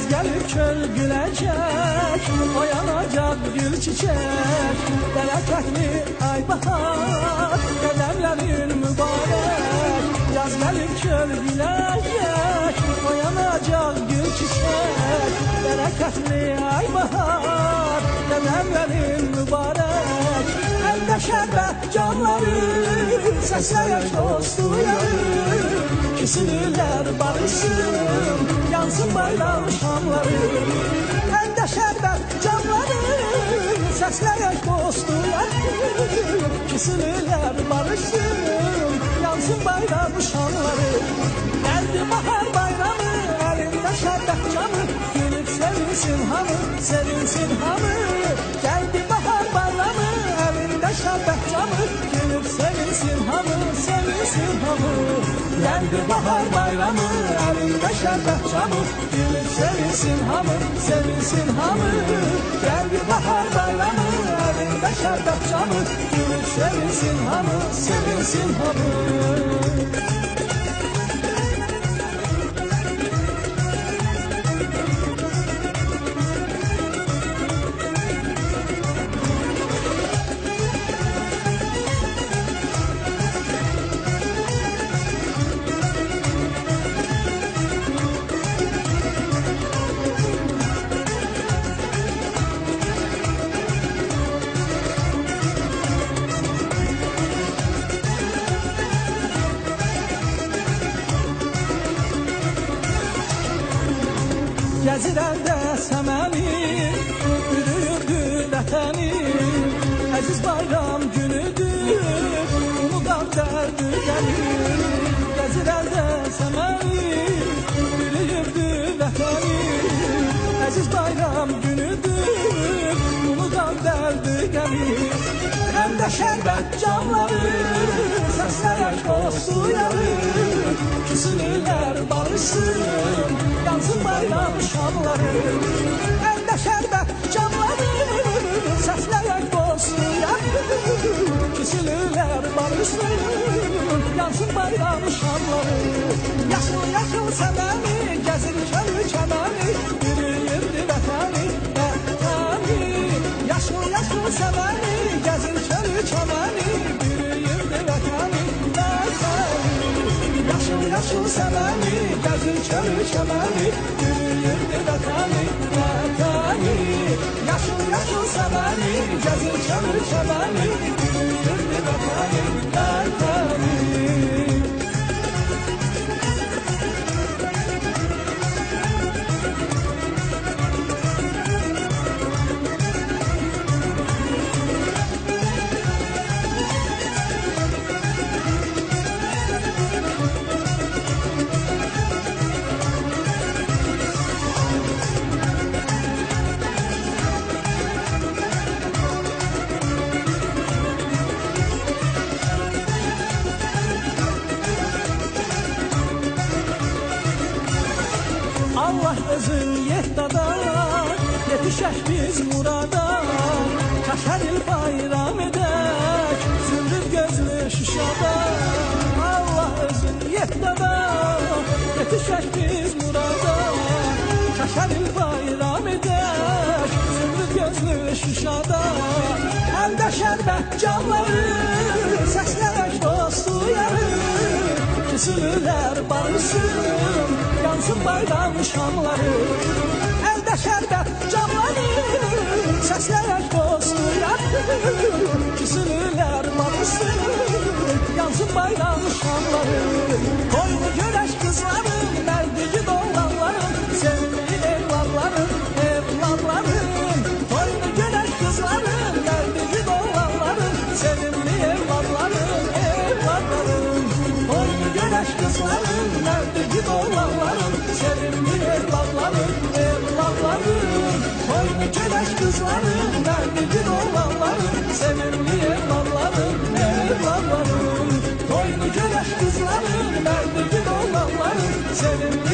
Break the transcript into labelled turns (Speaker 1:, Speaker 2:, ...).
Speaker 1: Yaz gelip çöl gülecek, oyanacak gül çiçek. Bereketli ay bahar, kademlerin mübarek. Yaz gelip çöl gülecek, oyanacak gül çiçek. Bereketli ay bahar, kademlerin mübarek. Elde şerbet canları, sesler dostu yanır. Küsülüler barışsın, yansın bayram şamları. Elde şerbet camları, sesler dostu yanır. Küsülüler barışsın, yansın bayram şamları. Geldi bahar bayramı, elinde şerbet camı. Gülüp sevinsin hamı, sevinsin hamı. Geldi bahar bayramı, elinde şerbet camı. Gülüp sevinsin hamı, sevinsin hamı. Geldi bahar bayramı, elinde şerbet camı. Gülüp sevinsin hamı, sevinsin hamı. Geldi bahar bayramı, elinde şerbet camı. Gülüp sevinsin hamı, sevinsin hamı. Gəzirəndə səməni, ürüyürdü vətəni. Əziz bayram günüdür, unudan dərdi gəlir. Gəzirəndə səməni, ürüyürdü vətəni. Əziz bayram günüdür, unudan dərdi gəlir. Əldə şərbət camları, səslər dostu yanır. Küsülülər barışsın, yansın bayram şamları. Əldə şərbət camları, səslər dostu yanır. Küsülülər barışsın, yansın bayram şamları. Yaşıl yaşıl səməni, gəzir çölü çəməni. Yürüyürdü vətəni, vətəni. Yaşıl yaşıl səməni, gəzir çölü çəməni. Yürüyürdü vətəni, vətəni. Yaşıl yaşıl səməni, gəzir çölü çəməni. Yürüyürdü vətəni, vətəni. Yaşıl yaşıl səməni, gəzir çölü çəməni. Yürüyürdü vətəni, vətəni. Allah özün yehdada, yetişək biz murada. Kaşər il bayram edək, zümrüd gözlü Şuşada. Allah özün yehdada, yetişək biz murada. Kaşər il bayram edək, zümrüd gözlü Şuşada. Əldə şərbət camları, səslər dostu yanır. Küsülülər barışsın, yansın bayram şamları. Əldə şərbət camları, səslər dostu yanır. Küsülülər barışsın, yansın bayram şamları. Toyunu görək qızların, mərdici doğanların, sevimli evladların, evladların. Toyunu görək qızların, mərdici doğanların, sevimli evladların, evladların. Toyunu görək qızların, mərdici doğanların, sevimli evladların, evladların. Toyunu görək qızların, mərdici doğanların, sevimli evladların, evladların. Toyunu görək qızların, mərdici doğanların, sevimli